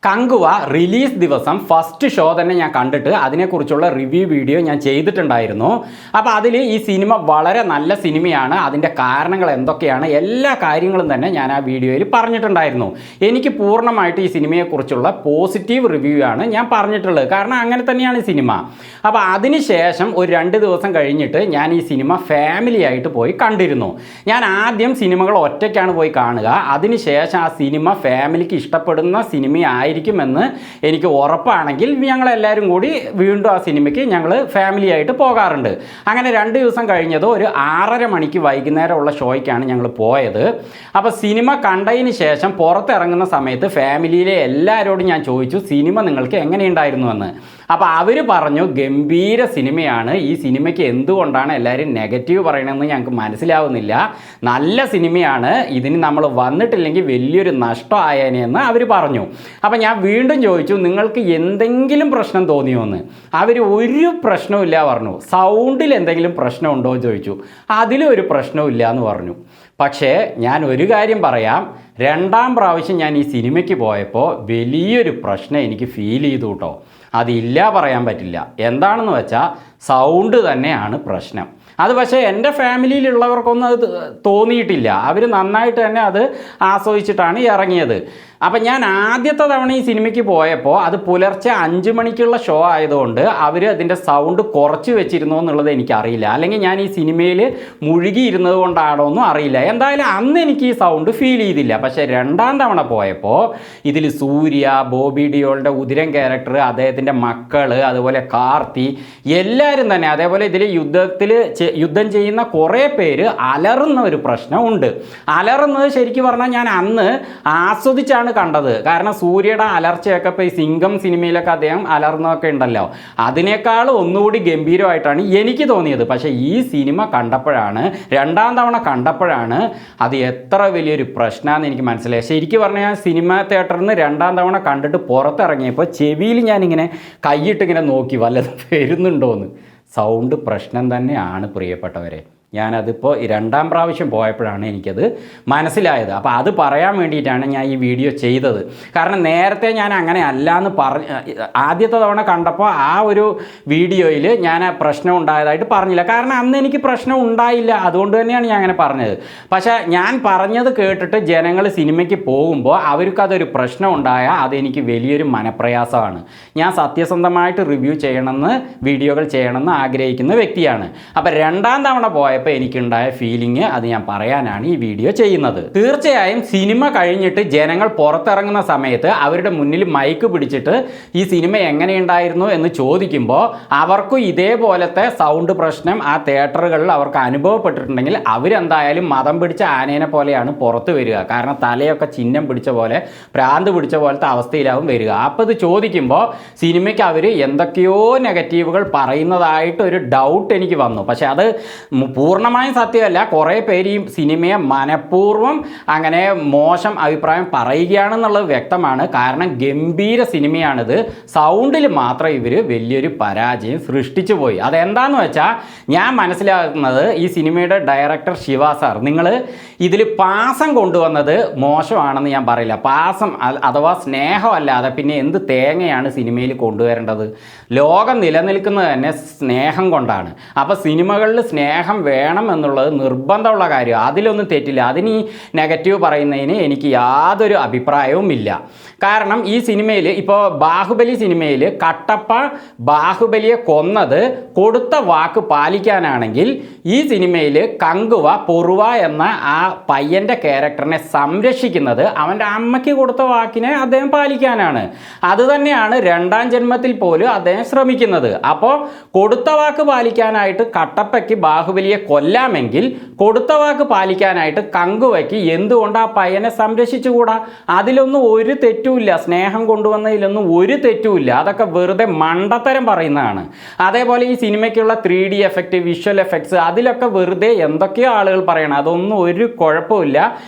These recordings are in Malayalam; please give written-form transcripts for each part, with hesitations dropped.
കങ്കുവ റിലീസ് ദിവസം ഫസ്റ്റ് ഷോ തന്നെ ഞാൻ കണ്ടിട്ട് അതിനെക്കുറിച്ചുള്ള റിവ്യൂ വീഡിയോ ഞാൻ ചെയ്തിട്ടുണ്ടായിരുന്നു. അപ്പോൾ അതിൽ ഈ സിനിമ വളരെ നല്ല സിനിമയാണ്, അതിൻ്റെ കാരണങ്ങൾ എന്തൊക്കെയാണ്, എല്ലാ കാര്യങ്ങളും തന്നെ ഞാൻ ആ വീഡിയോയിൽ പറഞ്ഞിട്ടുണ്ടായിരുന്നു. എനിക്ക് പൂർണ്ണമായിട്ട് ഈ സിനിമയെക്കുറിച്ചുള്ള പോസിറ്റീവ് റിവ്യൂ ആണ് ഞാൻ പറഞ്ഞിട്ടുള്ളത്, കാരണം അങ്ങനെ തന്നെയാണ് ഈ സിനിമ. അപ്പോൾ അതിന് ശേഷം ഒരു 2 ദിവസം കഴിഞ്ഞിട്ട് ഞാൻ ഈ സിനിമ ഫാമിലി ആയിട്ട് പോയി കണ്ടിരുന്നു. ഞാൻ ആദ്യം സിനിമകൾ ഒറ്റയ്ക്കാണ് പോയി കാണുക, അതിനുശേഷം ആ സിനിമ ഫാമിലിക്ക് ഇഷ്ടപ്പെടുന്ന സിനിമയായിരിക്കുമെന്ന് എനിക്ക് ഉറപ്പാണെങ്കിൽ ഞങ്ങളെല്ലാവരും കൂടി വീണ്ടും ആ സിനിമയ്ക്ക് ഞങ്ങൾ ഫാമിലി ആയിട്ട് പോകാറുണ്ട്. അങ്ങനെ 2 ദിവസം കഴിഞ്ഞത് ഒരു 6:30 മണിക്ക് വൈകുന്നേരമുള്ള ഷോയ്ക്കാണ് ഞങ്ങൾ പോയത്. അപ്പോൾ സിനിമ കണ്ടതിന് ശേഷം പുറത്തിറങ്ങുന്ന സമയത്ത് ഫാമിലിയിലെ എല്ലാവരോടും ഞാൻ ചോദിച്ചു സിനിമ നിങ്ങൾക്ക് എങ്ങനെയുണ്ടായിരുന്നു എന്ന്. അപ്പോൾ അവർ പറഞ്ഞു ഗംഭീര സിനിമയാണ്, ഈ സിനിമയ്ക്ക് എന്തുകൊണ്ടാണ് എല്ലാവരും നെഗറ്റീവ് പറയണമെന്ന് ഞങ്ങൾക്ക് മനസ്സിലാവുന്നില്ല, നല്ല സിനിമയാണ്, ഇതിന് നമ്മൾ വന്നിട്ടില്ലെങ്കിൽ വലിയൊരു നഷ്ടമായേനെന്ന് അവർ പറഞ്ഞു. അപ്പം ഞാൻ വീണ്ടും ചോദിച്ചു നിങ്ങൾക്ക് എന്തെങ്കിലും പ്രശ്നം തോന്നിയോ എന്ന്. അവർ ഒരു പ്രശ്നവുമില്ല പറഞ്ഞു. സൗണ്ടിൽ എന്തെങ്കിലും പ്രശ്നമുണ്ടോ എന്ന് ചോദിച്ചു, അതിലും ഒരു പ്രശ്നവുമില്ല എന്ന് പറഞ്ഞു. പക്ഷേ ഞാൻ ഒരു കാര്യം പറയാം, 2ാം പ്രാവശ്യം ഞാൻ ഈ സിനിമയ്ക്ക് പോയപ്പോൾ വലിയൊരു പ്രശ്നം എനിക്ക് ഫീൽ ചെയ്തു കേട്ടോ. അതില്ല പറയാൻ പറ്റില്ല. എന്താണെന്ന് വെച്ചാൽ സൗണ്ട് തന്നെയാണ് പ്രശ്നം. അത് പക്ഷേ എൻ്റെ ഫാമിലിയിലുള്ളവർക്കൊന്നും അത് തോന്നിയിട്ടില്ല. അവർ നന്നായിട്ട് തന്നെ അത് ആസ്വദിച്ചിട്ടാണ് ഇറങ്ങിയത്. അപ്പം ഞാൻ ആദ്യത്തെ തവണ ഈ സിനിമയ്ക്ക് പോയപ്പോൾ അത് പുലർച്ചെ 5 മണിക്കുള്ള ഷോ ആയതുകൊണ്ട് അവർ അതിൻ്റെ സൗണ്ട് കുറച്ച് വെച്ചിരുന്നോ എന്നുള്ളത് എനിക്കറിയില്ല, അല്ലെങ്കിൽ ഞാൻ ഈ സിനിമയിൽ മുഴുകിയിരുന്നത് കൊണ്ടാണോ എന്നും അറിയില്ല. എന്തായാലും അന്ന് എനിക്ക് ഈ സൗണ്ട് ഫീൽ ചെയ്തില്ല. പക്ഷേ 2ാം തവണ പോയപ്പോൾ ഇതിൽ സൂര്യ, ബോബി ഡിയോളിൻ്റെ ഉദിരൻ ക്യാരക്ടർ, അദ്ദേഹത്തിൻ്റെ മക്കൾ, അതുപോലെ കാർത്തി, എല്ലാവരും തന്നെ, അതേപോലെ ഇതിൽ യുദ്ധം ചെയ്യുന്ന കുറേ പേര് അലറുന്ന ഒരു പ്രശ്നമുണ്ട്. അലറുന്നത് ശരിക്കും പറഞ്ഞാൽ ഞാൻ അന്ന് ആസ്വദിച്ചാണ് കണ്ടത്. കാരണം സൂര്യയുടെ അലർച്ചയൊക്കെ ഇപ്പോൾ ഈ സിംഗം സിനിമയിലൊക്കെ അദ്ദേഹം അലർന്നതൊക്കെ ഉണ്ടല്ലോ, അതിനേക്കാൾ ഒന്നുകൂടി ഗംഭീരമായിട്ടാണ് എനിക്ക് തോന്നിയത്. പക്ഷേ ഈ സിനിമ കണ്ടപ്പോഴാണ്, 2ാം തവണ കണ്ടപ്പോഴാണ് അത് എത്ര വലിയൊരു പ്രശ്നമാണെന്ന് എനിക്ക് മനസ്സിലായി. ശരിക്കും പറഞ്ഞാൽ ഞാൻ സിനിമ തിയേറ്ററിൽ നിന്ന് 2ാം തവണ കണ്ടിട്ട് പുറത്തിറങ്ങിയപ്പോൾ ചെവിയിൽ ഞാനിങ്ങനെ കൈയിട്ടിങ്ങനെ നോക്കി വല്ലതും വരുന്നുണ്ടോയെന്ന്. സൗണ്ട് പ്രശ്നം തന്നെയാണ് പ്രിയപ്പെട്ടവരെ. ഞാനതിപ്പോൾ 2ാം പ്രാവശ്യം പോയപ്പോഴാണ് എനിക്കത് മനസ്സിലായത്. അപ്പോൾ അത് പറയാൻ വേണ്ടിയിട്ടാണ് ഞാൻ ഈ വീഡിയോ ചെയ്തത്. കാരണം നേരത്തെ ഞാൻ അങ്ങനെ അല്ലാന്ന് ആദ്യത്തെ തവണ കണ്ടപ്പോൾ ആ ഒരു വീഡിയോയിൽ ഞാൻ ആ പ്രശ്നം ഉണ്ടായതായിട്ട് പറഞ്ഞില്ല. കാരണം അന്ന് എനിക്ക് പ്രശ്നം ഉണ്ടായില്ല, അതുകൊണ്ട് തന്നെയാണ് ഞാൻ അങ്ങനെ പറഞ്ഞത്. പക്ഷേ ഞാൻ പറഞ്ഞത് കേട്ടിട്ട് ജനങ്ങൾ സിനിമയ്ക്ക് പോകുമ്പോൾ അവർക്കതൊരു പ്രശ്നം ഉണ്ടായാൽ അതെനിക്ക് വലിയൊരു മനപ്രയാസമാണ്. ഞാൻ സത്യസന്ധമായിട്ട് റിവ്യൂ ചെയ്യണമെന്ന്, വീഡിയോകൾ ചെയ്യണമെന്ന് ആഗ്രഹിക്കുന്ന വ്യക്തിയാണ്. അപ്പോൾ 2ാം തവണ പോയപ്പോൾ എനിക്കുണ്ടായ ഫീലിംഗ് അത് ഞാൻ പറയാനാണ് ഈ വീഡിയോ ചെയ്യുന്നത്. തീർച്ചയായും സിനിമ കഴിഞ്ഞിട്ട് ജനങ്ങൾ പുറത്തിറങ്ങുന്ന സമയത്ത് അവരുടെ മുന്നിൽ മൈക്ക് പിടിച്ചിട്ട് ഈ സിനിമ എങ്ങനെയുണ്ടായിരുന്നു എന്ന് ചോദിക്കുമ്പോൾ അവർക്കും ഇതേപോലത്തെ സൗണ്ട് പ്രശ്നം ആ തിയേറ്ററുകളിൽ അവർക്ക് അനുഭവപ്പെട്ടിട്ടുണ്ടെങ്കിൽ അവരെന്തായാലും മതം പിടിച്ച ആനേനെ പോലെയാണ് പുറത്ത് വരിക. കാരണം തലയൊക്കെ ചിഹ്നം പിടിച്ച പോലെ, ഭ്രാന്ത് പിടിച്ച പോലത്തെ അവസ്ഥയിലാവും വരിക. അപ്പോൾ ഇത് ചോദിക്കുമ്പോൾ സിനിമയ്ക്ക് അവർ എന്തൊക്കെയോ നെഗറ്റീവുകൾ പറയുന്നതായിട്ട് ഒരു ഡൗട്ട് എനിക്ക് വന്നു. പക്ഷേ അത് പൂർണ്ണമായും സത്യമല്ല. കുറേ പേര് ഈ സിനിമയെ മനഃപൂർവ്വം അങ്ങനെ മോശം അഭിപ്രായം പറയുകയാണെന്നുള്ളത് വ്യക്തമാണ്. കാരണം ഗംഭീര സിനിമയാണിത്. സൗണ്ടിൽ മാത്രം ഇവർ വലിയൊരു പരാജയം സൃഷ്ടിച്ചു പോയി. അതെന്താണെന്ന് വെച്ചാൽ ഞാൻ മനസ്സിലാക്കുന്നത് ഈ സിനിമയുടെ ഡയറക്ടർ ശിവ സാർ, നിങ്ങൾ ഇതിൽ പാസം കൊണ്ടുവന്നത് മോശമാണെന്ന് ഞാൻ പറയില്ല. പാസം അഥവാ സ്നേഹമല്ലാതെ പിന്നെ എന്ത് തേങ്ങയാണ് സിനിമയിൽ കൊണ്ടുവരേണ്ടത്? ലോകം നിലനിൽക്കുന്നത് തന്നെ സ്നേഹം കൊണ്ടാണ്. അപ്പോൾ സിനിമകളിൽ സ്നേഹം വേണം എന്നുള്ളത് നിർബന്ധമുള്ള കാര്യം, അതിലൊന്നും തെറ്റില്ല. അതിന് ഈ നെഗറ്റീവ് പറയുന്നതിന് എനിക്ക് യാതൊരു അഭിപ്രായവും ഇല്ല. കാരണം ഈ സിനിമയിൽ ഇപ്പോൾ ബാഹുബലി സിനിമയിൽ കട്ടപ്പ ബാഹുബലിയെ കൊന്നത് കൊടുത്ത വാക്ക് പാലിക്കാനാണെങ്കിൽ ഈ സിനിമയിൽ കങ്കുവ പൊറുവ എന്ന ആ പയ്യൻ്റെ ക്യാരക്ടറിനെ സംരക്ഷിക്കുന്നത് അവൻ്റെ അമ്മയ്ക്ക് കൊടുത്ത വാക്കിനെ അദ്ദേഹം പാലിക്കാനാണ്. അതുതന്നെയാണ് 2ാം ജന്മത്തിൽ പോലും അദ്ദേഹം ശ്രമിക്കുന്നത്. അപ്പോൾ കൊടുത്ത വാക്ക് പാലിക്കാനായിട്ട് കട്ടപ്പയ്ക്ക് ബാഹുബലിയെ കൊല്ലാമെങ്കിൽ കൊടുത്ത വാക്ക് പാലിക്കാനായിട്ട് കങ്കുവയ്ക്ക് എന്തുകൊണ്ട് ആ പയ്യനെ സംരക്ഷിച്ചുകൂടാ? അതിലൊന്നും ഒരു തെറ്റുമില്ല. സ്നേഹം കൊണ്ടുവന്നതിലൊന്നും ഒരു തെറ്റുമില്ല. അതൊക്കെ വെറുതെ മണ്ടത്തരം പറയുന്നതാണ്. അതേപോലെ ഈ സിനിമയ്ക്കുള്ള 3D എഫക്റ്റ്, വിഷ്വൽ എഫക്ട്സ്, അതിലൊക്കെ വെറുതെ എന്തൊക്കെയോ ആളുകൾ പറയണം. അതൊന്നും ഒരു കുഴപ്പമില്ല.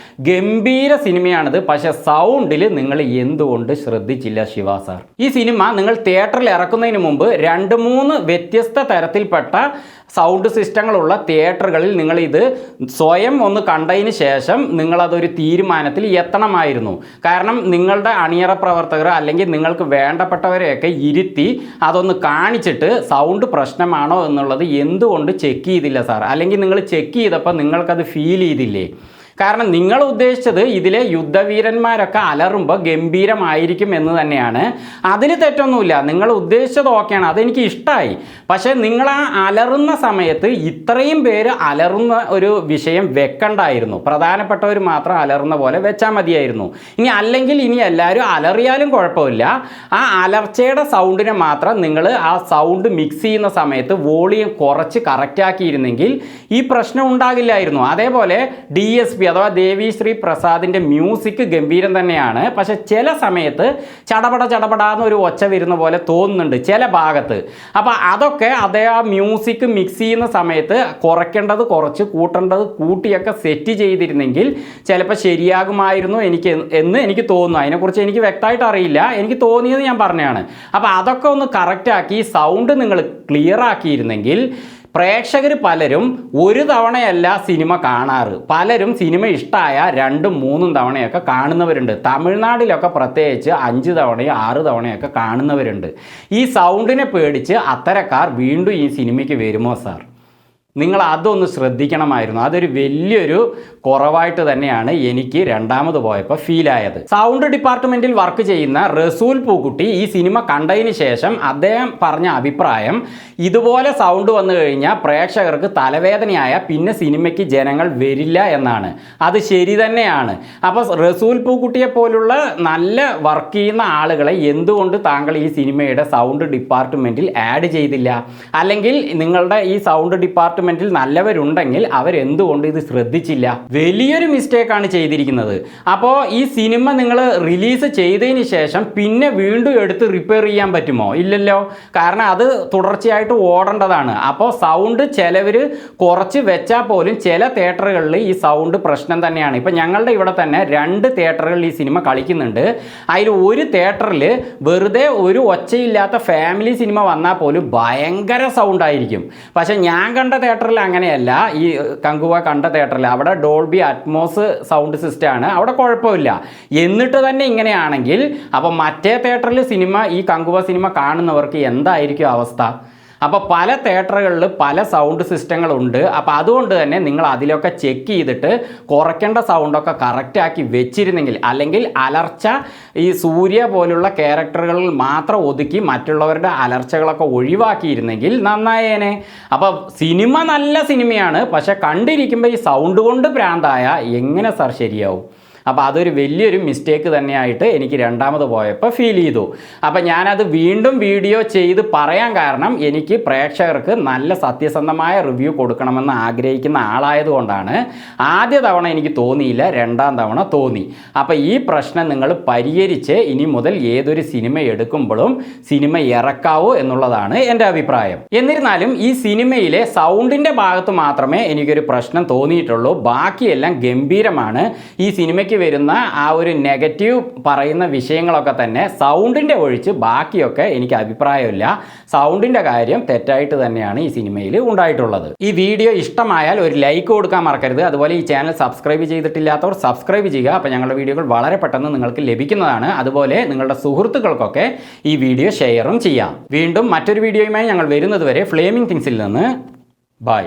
ഗംഭീര സിനിമയാണിത്. പക്ഷേ സൗണ്ടിൽ നിങ്ങൾ എന്തുകൊണ്ട് ശ്രദ്ധിച്ചില്ല ശിവ സാർ? ഈ സിനിമ നിങ്ങൾ തിയേറ്ററിൽ ഇറക്കുന്നതിന് മുമ്പ് 2-3 വ്യത്യസ്ത തരത്തിൽപ്പെട്ട സൗണ്ട് സിസ്റ്റങ്ങളുള്ള തിയേറ്ററുകളിൽ നിങ്ങളിത് സ്വയം ഒന്ന് കണ്ടതിന് ശേഷം നിങ്ങളതൊരു തീരുമാനത്തിൽ എത്തണമായിരുന്നു. കാരണം നിങ്ങളുടെ അണിയറ പ്രവർത്തകർ അല്ലെങ്കിൽ നിങ്ങൾക്ക് വേണ്ടപ്പെട്ടവരെയൊക്കെ ഇരുത്തി അതൊന്ന് കാണിച്ചിട്ട് സൗണ്ട് പ്രശ്നമാണോ എന്നുള്ളത് എന്തുകൊണ്ട് ചെക്ക് ചെയ്തില്ല സാർ? അല്ലെങ്കിൽ നിങ്ങൾ ചെക്ക് ചെയ്തപ്പോൾ നിങ്ങൾക്കത് ഫീൽ ചെയ്തില്ലേ? കാരണം നിങ്ങൾ ഉദ്ദേശിച്ചത് ഇതിലെ യുദ്ധവീരന്മാരൊക്കെ അലറുമ്പോൾ ഗംഭീരമായിരിക്കും എന്ന് തന്നെയാണ്. അതിൽ തെറ്റൊന്നുമില്ല, നിങ്ങൾ ഉദ്ദേശിച്ചത് ഓക്കെയാണ്, അതെനിക്ക് ഇഷ്ടമായി. പക്ഷേ നിങ്ങൾ ആ അലറുന്ന സമയത്ത് ഇത്രയും പേര് അലറുന്ന ഒരു വിഷയം വെക്കണ്ടായിരുന്നു. പ്രധാനപ്പെട്ടവർ മാത്രം അലറുന്ന പോലെ വെച്ചാൽ മതിയായിരുന്നു. അല്ലെങ്കിൽ ഇനി എല്ലാവരും അലറിയാലും കുഴപ്പമില്ല, ആ അലർച്ചയുടെ സൗണ്ടിനെ മാത്രം നിങ്ങൾ ആ സൗണ്ട് മിക്സ് ചെയ്യുന്ന സമയത്ത് വോളിയം കുറച്ച് കറക്റ്റാക്കിയിരുന്നെങ്കിൽ ഈ പ്രശ്നം ഉണ്ടാകില്ലായിരുന്നു. അതേപോലെ DSP അഥവാ ദേവി ശ്രീ പ്രസാദിൻ്റെ മ്യൂസിക് ഗംഭീരം തന്നെയാണ്. പക്ഷെ ചില സമയത്ത് ചടപടാന്നൊരു ഒച്ച വരുന്ന പോലെ തോന്നുന്നുണ്ട് ചില ഭാഗത്ത്. അപ്പോൾ അതൊക്കെ അതേ ആ മ്യൂസിക് മിക്സ് ചെയ്യുന്ന സമയത്ത് കുറയ്ക്കേണ്ടത് കുറച്ച് കൂട്ടേണ്ടത് കൂട്ടിയൊക്കെ സെറ്റ് ചെയ്തിരുന്നെങ്കിൽ ചിലപ്പോൾ ശരിയാകുമായിരുന്നു എന്ന് എനിക്ക് തോന്നുന്നു. അതിനെക്കുറിച്ച് എനിക്ക് വ്യക്തമായിട്ട് അറിയില്ല, എനിക്ക് തോന്നിയത് ഞാൻ പറഞ്ഞതാണ്. അപ്പോൾ അതൊക്കെ ഒന്ന് കറക്റ്റാക്കി സൗണ്ട് നിങ്ങൾ ക്ലിയർ ആക്കിയിരുന്നെങ്കിൽ പ്രേക്ഷകർ പലരും ഒരു തവണയല്ല സിനിമ കാണാറ്, പലരും സിനിമ ഇഷ്ടമായ 2-3 തവണയൊക്കെ കാണുന്നവരുണ്ട്. തമിഴ്നാട്ടിലൊക്കെ പ്രത്യേകിച്ച് 5 തവണയും 6 തവണയൊക്കെ കാണുന്നവരുണ്ട്. ഈ സൗണ്ടിനെ പേടിച്ച് അത്തരക്കാർ വീണ്ടും ഈ സിനിമയ്ക്ക് വരുമോ സാർ? നിങ്ങൾ അതൊന്ന് ശ്രദ്ധിക്കണമായിരുന്നു. അതൊരു വലിയൊരു കുറവായിട്ട് തന്നെയാണ് എനിക്ക് രണ്ടാമത് പോയപ്പോൾ ഫീലായത്. സൗണ്ട് ഡിപ്പാർട്ട്മെൻറ്റിൽ വർക്ക് ചെയ്യുന്ന റസൂൽ പൂക്കുട്ടി ഈ സിനിമ കണ്ടതിന് ശേഷം അദ്ദേഹം പറഞ്ഞ അഭിപ്രായം, ഇതുപോലെ സൗണ്ട് വന്നു കഴിഞ്ഞാൽ പ്രേക്ഷകർക്ക് തലവേദനയായ പിന്നെ സിനിമയ്ക്ക് ജനങ്ങൾ വരില്ല എന്നാണ്. അത് ശരി തന്നെയാണ്. അപ്പോൾ റസൂൽ പൂക്കുട്ടിയെ പോലുള്ള നല്ല വർക്ക് ചെയ്യുന്ന ആളുകളെ എന്തുകൊണ്ട് താങ്കൾ ഈ സിനിമയുടെ സൗണ്ട് ഡിപ്പാർട്ട്മെൻറ്റിൽ ആഡ് ചെയ്തില്ല? അല്ലെങ്കിൽ നിങ്ങളുടെ ഈ സൗണ്ട് ഡിപ്പാർട്ട്മെൻറ്റിൽ നല്ലവരുണ്ടെങ്കിൽ അവരെന്തുകൊണ്ട് ഇത് ശ്രദ്ധിച്ചില്ല? വലിയൊരു മിസ്റ്റേക്കാണ് ചെയ്തിരിക്കുന്നത്. അപ്പോൾ ഈ സിനിമ നിങ്ങൾ റിലീസ് ചെയ്തതിന് ശേഷം പിന്നെ വീണ്ടും എടുത്ത് റിപ്പയർ ചെയ്യാൻ പറ്റുമോ? ഇല്ലല്ലോ. കാരണം അത് തുടർച്ചയായിട്ട് ഓടേണ്ടതാണ്. അപ്പോൾ സൗണ്ട് ചിലവർ കുറച്ച് വെച്ചാൽ പോലും ചില തിയേറ്ററുകളിൽ ഈ സൗണ്ട് പ്രശ്നം തന്നെയാണ്. ഇപ്പം ഞങ്ങളുടെ ഇവിടെ തന്നെ 2 തിയേറ്ററുകളിൽ ഈ സിനിമ കളിക്കുന്നുണ്ട്. അതിൽ ഒരു തിയേറ്ററിൽ വെറുതെ ഒരു ഒച്ചയില്ലാത്ത ഫാമിലി സിനിമ വന്നാൽ പോലും ഭയങ്കര സൗണ്ടായിരിക്കും. പക്ഷേ ഞാൻ കണ്ട തിയേറ്ററിൽ അങ്ങനെയല്ല. ഈ കങ്കുവ കണ്ട തിയേറ്ററിൽ അവിടെ ഡോൾബി അറ്റ്മോസ് സൗണ്ട് സിസ്റ്റമാണ്, അവിടെ കുഴപ്പമില്ല. എന്നിട്ട് തന്നെ ഇങ്ങനെയാണെങ്കിൽ അപ്പോൾ മറ്റേ തിയേറ്ററിൽ ഈ കങ്കുവ സിനിമ കാണുന്നവർക്ക് എന്തായിരിക്കും അവസ്ഥ? അപ്പോൾ പല തിയേറ്ററുകളിൽ പല സൗണ്ട് സിസ്റ്റങ്ങളുണ്ട്. അപ്പോൾ അതുകൊണ്ട് തന്നെ നിങ്ങൾ അതിലൊക്കെ ചെക്ക് ചെയ്തിട്ട് കുറയ്ക്കേണ്ട സൗണ്ടൊക്കെ കറക്റ്റാക്കി വെച്ചിരുന്നെങ്കിൽ, അല്ലെങ്കിൽ അലർച്ച ഈ സൂര്യ പോലുള്ള ക്യാരക്ടറുകളിൽ മാത്രം ഒതുക്കി മറ്റുള്ളവരുടെ അലർച്ചകളൊക്കെ ഒഴിവാക്കിയിരുന്നെങ്കിൽ നന്നായേനെ. അപ്പോൾ സിനിമ നല്ല സിനിമയാണ്, പക്ഷെ കണ്ടിരിക്കുമ്പോൾ ഈ സൗണ്ട് കൊണ്ട് ഭ്രാന്തായ എങ്ങനെ സാർ ശരിയാവും? അപ്പോൾ അതൊരു വലിയൊരു മിസ്റ്റേക്ക് തന്നെയായിട്ട് എനിക്ക് രണ്ടാമത് പോയപ്പോൾ ഫീൽ ചെയ്തു. അപ്പോൾ ഞാനത് വീണ്ടും വീഡിയോ ചെയ്ത് പറയാൻ കാരണം എനിക്ക് പ്രേക്ഷകർക്ക് നല്ല സത്യസന്ധമായ റിവ്യൂ കൊടുക്കണമെന്ന് ആഗ്രഹിക്കുന്ന ആളായതുകൊണ്ടാണ്. ആദ്യ തവണ എനിക്ക് തോന്നിയില്ല, രണ്ടാം തവണ തോന്നി. അപ്പോൾ ഈ പ്രശ്നം നിങ്ങൾ പരിഹരിച്ച് ഇനി മുതൽ ഏതൊരു സിനിമ എടുക്കുമ്പോഴും സിനിമ ഇറക്കാവൂ എന്നുള്ളതാണ് എൻ്റെ അഭിപ്രായം. എന്നിരുന്നാലും ഈ സിനിമയിലെ സൗണ്ടിൻ്റെ ഭാഗത്ത് മാത്രമേ എനിക്കൊരു പ്രശ്നം തോന്നിയിട്ടുള്ളൂ. ബാക്കിയെല്ലാം ഗംഭീരമാണ്. ഈ സിനിമയ്ക്ക് വരുന്ന ആ ഒരു നെഗറ്റീവ് പറയുന്ന വിഷയങ്ങളൊക്കെ തന്നെ സൗണ്ടിൻ്റെ ഒഴിച്ച് ബാക്കിയൊക്കെ എനിക്ക് അഭിപ്രായമില്ല. സൗണ്ടിൻ്റെ കാര്യം തെറ്റായിട്ട് തന്നെയാണ് ഈ സിനിമയിൽ ഉണ്ടായിട്ടുള്ളത്. ഈ വീഡിയോ ഇഷ്ടമായാൽ ഒരു ലൈക്ക് കൊടുക്കാൻ മറക്കരുത്. അതുപോലെ ഈ ചാനൽ സബ്സ്ക്രൈബ് ചെയ്തിട്ടില്ലാത്തവർ സബ്സ്ക്രൈബ് ചെയ്യുക. അപ്പോൾ ഞങ്ങളുടെ വീഡിയോകൾ വളരെ പെട്ടെന്ന് നിങ്ങൾക്ക് ലഭിക്കുന്നതാണ്. അതുപോലെ നിങ്ങളുടെ സുഹൃത്തുക്കൾക്കൊക്കെ ഈ വീഡിയോ ഷെയറും ചെയ്യാം. വീണ്ടും മറ്റൊരു വീഡിയോയുമായി ഞങ്ങൾ വരുന്നത് വരെ ഫ്ലേമിംഗ് തിങ്സിൽ നിന്ന് ബൈ.